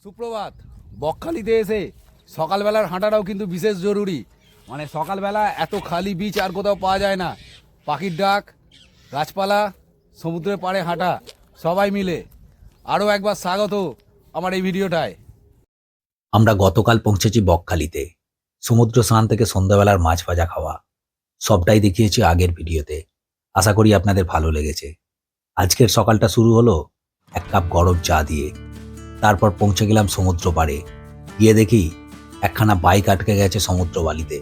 সুপ্রভাত। বকখালিতে এসে সকালবেলার হাঁটাটাও কিন্তু বিশেষ জরুরি। মানে সকালবেলা এত খালি বিচ আর কোথাও পাওয়া যায় না। পাখির ডাক, গাছপালা, সমুদ্রের পাড়ে হাঁটা, সবাই মিলে। আরও একবার স্বাগত আমার এই ভিডিওটায়। আমরা গতকাল পৌঁছেছি বকখালিতে। সমুদ্র স্নান থেকে সন্ধ্যাবেলার মাছ ভাজা খাওয়া সবটাই দেখিয়েছি আগের ভিডিওতে। আশা করি আপনাদের ভালো লেগেছে। আজকের সকালটা শুরু হলো এক কাপ গরম চা দিয়ে। তারপর পৌঁছে গেলাম সমুদ্র পাড়ে। গিয়ে দেখি একখানা বাইক আটকে গেছে সমুদ্র বালিতে।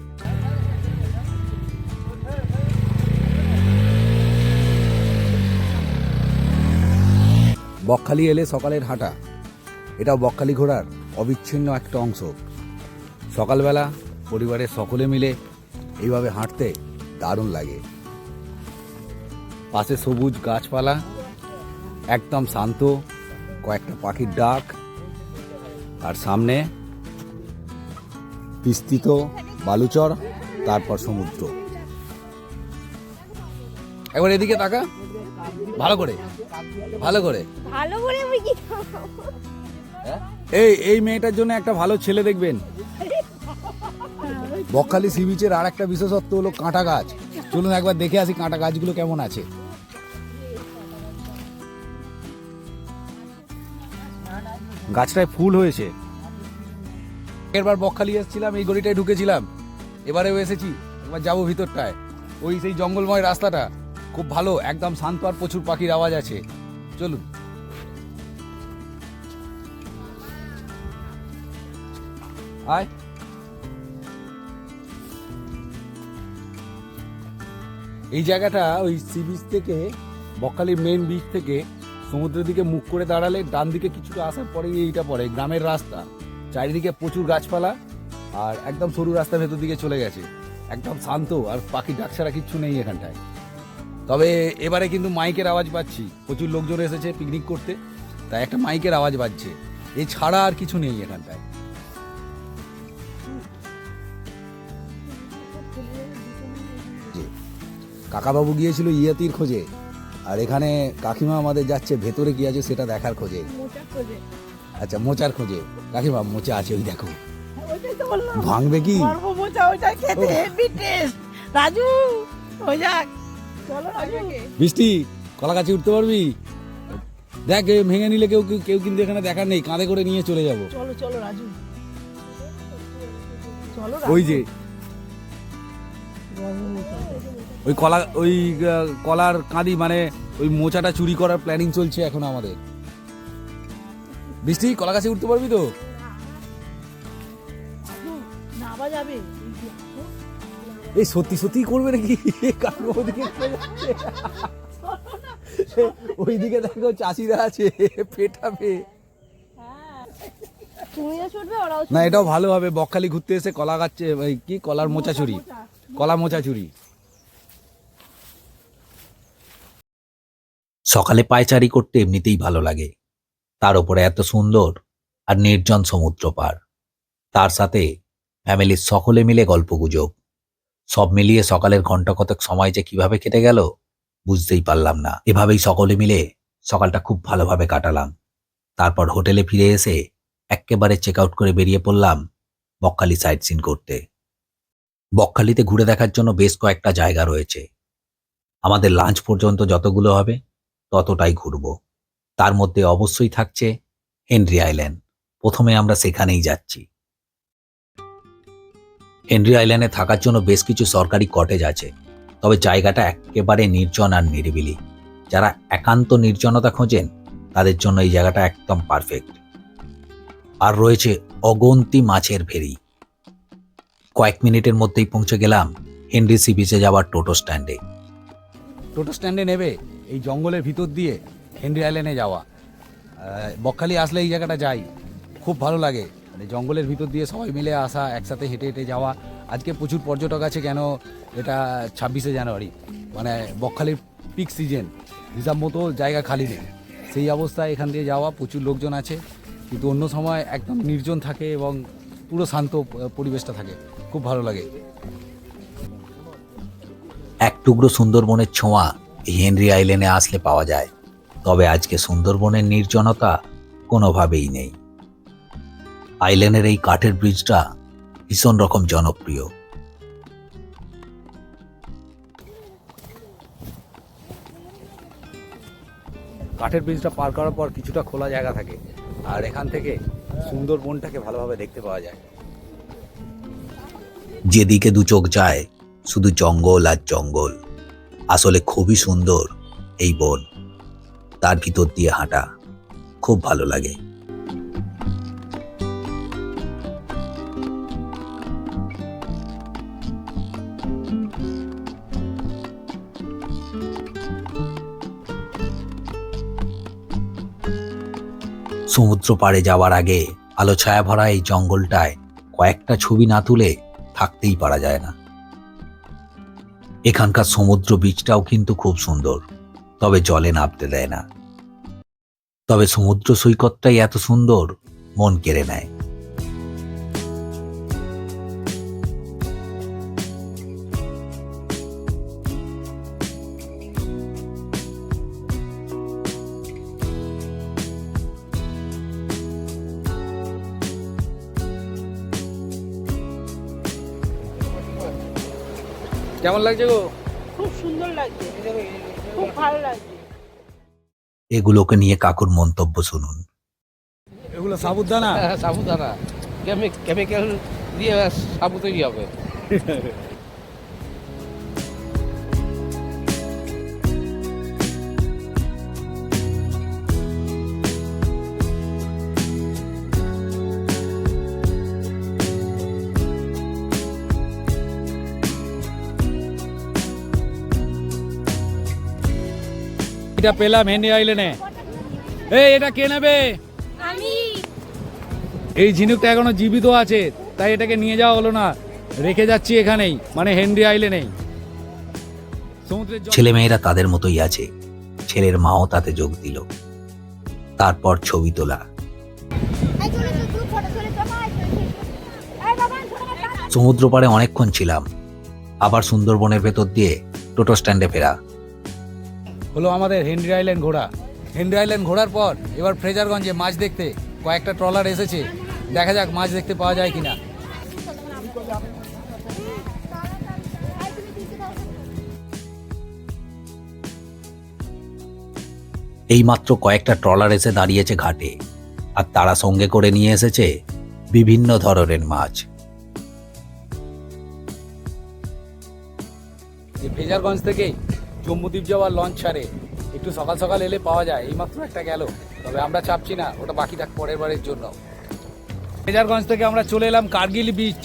বকখালি এলে সকালের হাঁটা, এটাও বকখালি ঘোরার অবিচ্ছিন্ন একটা অংশ। সকালবেলা পরিবারের সকলে মিলে এইভাবে হাঁটতে দারুণ লাগে। পাশে সবুজ গাছপালা, একদম শান্ত, কয়েকটা পাখির ডাক, আর সামনে বিস্তৃত বালুচর, তারপর সমুদ্র। একবার এদিকে তাকা, ভালো করে ভালো করে। ভালো করে আমি কি এই মেয়েটার জন্য একটা ভালো ছেলে দেখবেন। বকখালি সি বিচের আর একটা বিশেষত্ব হলো কাঁটা গাছ। চলুন একবার দেখে আসি কাঁটা গাছগুলো কেমন আছে। গাছটায় ফুল হয়েছে। এবার বকখালি এসেছিলাম, এই গলিটায় ঢুকেছিলাম, এবারেও এসেছি। এবার যাবো ভিতরটায়। ওই সেই জঙ্গলময় রাস্তাটা খুব ভালো, একদম শান্ত, আর প্রচুর পাখির আওয়াজ আছে। চলুন। আয়। এই জায়গাটা ওই সি বিচ থেকে, বকখালির মেন বিচ থেকে সমুদ্রের দিকে মুখ করে দাঁড়ালে ডান দিকে কিছুটা আসার পরেই এইটা পড়ে, গ্রামের রাস্তা। চারিদিকে প্রচুর গাছপালা, আর একদম সরু রাস্তা ভেতর দিকে চলে গেছে। একদম শান্ত, আর পাখি ডাক ছাড়া কিচ্ছু নেই এখানটায়। তবে এবারে কিন্তু মাইকের আওয়াজ পাচ্ছি, প্রচুর লোকজন এসেছে পিকনিক করতে, তাই একটা মাইকের আওয়াজ বাজছে। এছাড়া আর কিছু নেই এখানটায়। কাকাবাবু গিয়েছিল ইয়াতির খোঁজে, আর এখানে কাকিমা আমাদের যাচ্ছে ভেতরে কি আছে সেটা দেখার খোঁজে। আচ্ছা, মোচার খোঁজে। কাকিমা, মোচা আছে, ওই দেখো। ভাঙবে কি? রাজু, ওই যাক, চলো রাজু। বৃষ্টি, কলা গাছে উঠতে পারবি? দেখ, ভেঙে নিলে কেউ কেউ কিন্তু এখানে দেখার নেই, কাঁধে করে নিয়ে চলে যাবো। চলো চলো রাজু, চলো। ওই যে ওই কলার কাঁদি, মানে ওই মোচাটা চুরি করার প্ল্যানিং চলছে এখন আমাদের। বৃষ্টি, কলা গাছে উঠতে পারবি তো? নাবা যাবে। এই সত্যি সত্যি করবে নাকি? ওইদিকে দেখো চাষিরা আছে, পেটাবে। তুমিও ছুটবে, ওরাও না, এটাও ভালো হবে। বকখালি ঘুরতে এসে কলা গাছে কি কলার মোচা চুরি, কলা মোচা চুরি। সকালে পায়চারি করতে এমনিতেই ভালো লাগে, তার উপরে এত সুন্দর আর নির্জন সমুদ্র পার, তার সাথে ফ্যামিলির সকলে মিলে গল্পগুজব। সব মিলিয়ে সকালের ঘন্টা কতক সময় যে কিভাবে কেটে গেল বুঝতেই পারলাম না। এভাবেই সকলে মিলে সকালটা খুব ভালোভাবে কাটালাম। তারপর হোটেলে ফিরে এসে এক্কেবারে চেক আউট করে বেরিয়ে পড়লাম বকখালি সাইট সিন করতে। বকখালিতে ঘুরে দেখার জন্য বেশ কয়েকটা জায়গা রয়েছে। আমাদের লাঞ্চ পর্যন্ত যতগুলো হবে ততটাই ঘুরব। তার মধ্যে অবশ্যই থাকছে হেনরি আইল্যান্ড। প্রথমে আমরা সেখানেই যাচ্ছি। হেনরি আইল্যান্ডে থাকার জন্য বেশ কিছু সরকারি কটেজ আছে, তবে জায়গাটা একেবারে নির্জন আর নিরিবিলি। যারা একান্ত নির্জনতা খোঁজেন তাদের জন্য এই জায়গাটা একদম পারফেক্ট। আর রয়েছে অগন্তি মাছের ভেরি। কয়েক মিনিটের মধ্যেই পৌঁছে গেলাম হেনরি সি বিচে যাওয়ার টোটো স্ট্যান্ডে। টোটো স্ট্যান্ডে নেবে এই জঙ্গলের ভিতর দিয়ে হেনরি আইল্যান্ডে যাওয়া। বকখালি আসলে এই জায়গাটা যাই, খুব ভালো লাগে। মানে জঙ্গলের ভিতর দিয়ে সবাই মিলে আসা, একসাথে হেঁটে হেঁটে যাওয়া। আজকে প্রচুর পর্যটক আছে, কেন এটা 26শে জানুয়ারি, মানে বকখালির পিক সিজন। হিসাব মতো জায়গা খালি নেই, সেই অবস্থায় এখান দিয়ে যাওয়া। প্রচুর লোকজন আছে, কিন্তু অন্য সময় একদম নির্জন থাকে এবং পুরো শান্ত পরিবেশটা থাকে, খুব ভালো লাগে। এক টুকরো সুন্দরবনের ছোঁয়া এই হেনরি আইল্যান্ডে আসলে পাওয়া যায়, তবে আজকে সুন্দরবনের নির্জনতা কোনোভাবেই নেই। আইল্যান্ডের এই কাঠের ব্রিজটা ভীষণ রকম জনপ্রিয়। কাঠের ব্রিজটা পার করার পর কিছুটা খোলা জায়গা থাকে, আর এখান থেকে সুন্দরবনটাকে ভালোভাবে দেখতে পাওয়া যায়। যেদিকে দু চোখ যায় শুধু জঙ্গল আর জঙ্গল। আসলে খুবই সুন্দর এই বন, তার ভিতর দিয়ে হাঁটা খুব ভালো লাগে। সমুদ্র পাড়ে যাওয়ার আগে আলো ছায়া ভরা এই জঙ্গলটায় কয়েকটা ছবি না তুলে থাকতেই পারা যায় না। এখানকার সমুদ্র বীচটাও কিন্তু খুব সুন্দর, তবে জলে নামতে দেয় না। তবে সমুদ্র সৈকতটাই এত সুন্দর, মন কেড়ে নেয়। কেমন লাগছে গো? খুব সুন্দর লাগছে, খুব ভালো লাগছে। এগুলোকে নিয়ে কাকুর মন্তব্য শুনুন। এগুলো সাবুদানা? হ্যাঁ, সাবুদানা কেমিক্যাল দিয়ে সাবু তৈরি হবে। এটা পেলাম হেনরি আইল্যান্ডে। এই এটা কে নেবে? আমি এই ঝিনুকটা এখনো জীবিত আছে, তাই এটাকে নিয়ে যাওয়া হলো না, রেখে যাচ্ছি এখানেই, মানে হেনরি আইল্যান্ডেই। সমুদ্রের জল- ছেলেমেয়েরা তাদের মতোই আছে, ছেলের মাও তাতে যোগ দিল। তারপর ছবি তোলা। সমুদ্র পাড়ে অনেকক্ষণ ছিলাম, আবার সুন্দরবনের ভেতর দিয়ে টোটো স্ট্যান্ডে ফেরা। হলো আমাদের হেনরি আইল্যান্ড ঘোরা। হেনরি আইল্যান্ড ঘোরার পর এবার ফ্রেজারগঞ্জে মাছ দেখতে কয়েকটা ট্রলার এসেছে, দেখা যাক মাছ দেখতে পাওয়া যায় কিনা। এইমাত্র কয়েকটা ট্রলার এসে দাঁড়িয়েছে ঘাটে, আর তারা সঙ্গে করে নিয়ে এসেছে বিভিন্ন ধরনের মাছ। এই ফ্রেজারগঞ্জ থেকেই জম্মুদ্বীপ যাওয়ার লঞ্চ ছাড়ে, একটু সকাল সকাল এলে পাওয়া যায়। এইমাত্র একটা গেল, তবে আমরা চাপছি না, ওটা বাকি থাক পরের বারের জন্য। ফ্রেজারগঞ্জ থেকে আমরা চলে এলাম কার্গিল বিচ।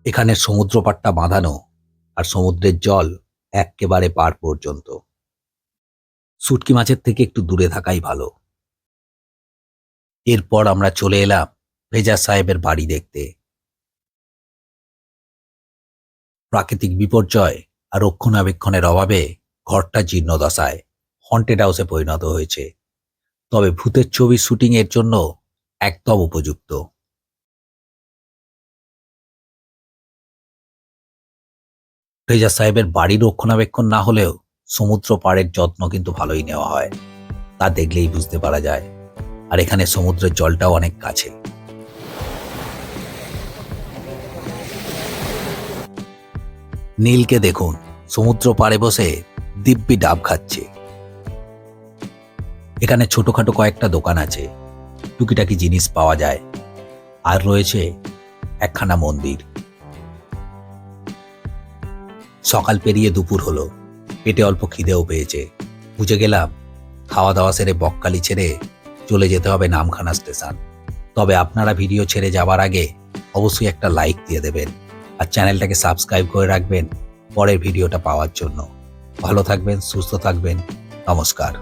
এখানে সমুদ্র পাড়টা বাঁধানো, আর সমুদ্রের জল এক্কেবারে পার পর্যন্ত। শুটকি মাছের থেকে একটু দূরে থাকাই ভালো। এরপর আমরা চলে এলাম ফেজাজ সাহেবের বাড়ি দেখতে। প্রাকৃতিক বিপর্যয় আর রক্ষণাবেক্ষণের অভাবে ঘরটা জীর্ণদশায় হন্টেড হাউসে পরিণত হয়েছে, তবে ভূতের ছবি শুটিং এর জন্য একদম উপযুক্ত। ফেজাজ সাহেবের বাড়ির রক্ষণাবেক্ষণ না হলেও সমুদ্র পাড়ের যত্ন কিন্তু ভালোই নেওয়া হয়, তা দেখলেই বুঝতে পারা যায়। আর এখানে সমুদ্রের জলটাও অনেক কাছে। নীলকে দেখুন, সমুদ্র পাড়ে বসে দিব্যি ডাব খাচ্ছে। এখানে ছোটখাটো কয়েকটা দোকান আছে, টুকিটাকি জিনিস পাওয়া যায়, আর রয়েছে একখানা মন্দির। সকাল পেরিয়ে দুপুর হলো, পেটে অল্প খিদেও পেয়েছে। বুঝে গেলাম খাওয়া দাওয়া সেরে বকখালি ছেড়ে চলে যেতে হবে নামখানা স্টেশন। তবে আপনারা ভিডিও ছেড়ে যাওয়ার আগে অবশ্যই একটা লাইক দিয়ে দেবেন, আর চ্যানেলটাকে সাবস্ক্রাইব করে রাখবেন পরের ভিডিওটা পাওয়ার জন্য। ভালো থাকবেন, সুস্থ থাকবেন, নমস্কার।